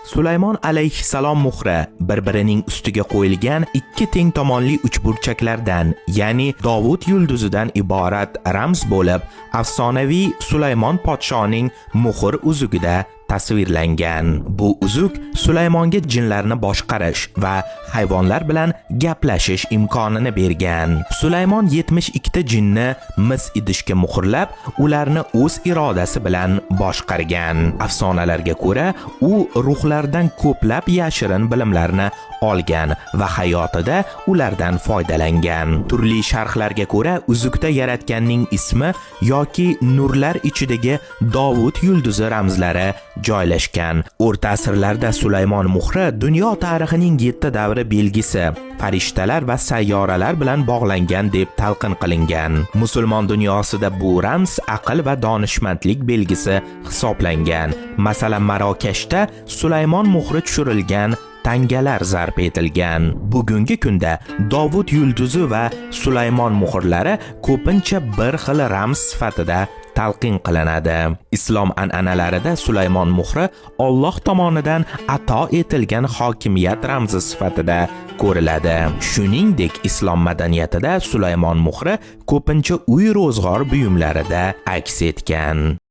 Sulaymon alayhissalom muhri bir-birining ustiga qo'yilgan ikki teng tomonli uchburchaklardan, ya'ni Dovud yulduzidan iborat ramz bo'lib, afsonaviy Sulaymon podshoning muhr uzugida tasvirlangan. Bu uzuk Sulaymonga jinlarni boshqarish va hayvonlar bilan gaplashish imkonini bergan. Sulaymon 72 ta jinni mis idishga muhrlab, ularni o'z irodasi bilan boshqargan. Afsonalarga ko'ra, u ruhlardan ko'plab yashirin bilimlarni olgan va hayotida ulardan foydalangan. Turli sharhlarga ko'ra, uzukda yaratganning ismi yoki nurlar ichidagi Dovud yulduzi ramzlari joylashgan. O'rta asrlarda Sulaymon muhri dunyo tarixining 7 davri belgisi, farishtalar va sayyoralar bilan bog'langan deb talqin qilingan. Musulmon dunyosida bu ramz aql va donishmandlik belgisi hisoblangan. Masalan, Marokashda Sulaymon muhri tushirilgan tangalar zarb etilgan. Bugungi kunda Dovud yulduzi va Sulaymon muhrlari ko'pincha bir xil ramz sifatida talqin qilinadi. Islom an'analarida Sulaymon muhri Alloh tomonidan ato etilgan hokimiyat ramzi sifatida ko'riladi. Shuningdek, islom madaniyatida Sulaymon muhri ko'pincha uy ro'zg'or buyumlarida aks etgan.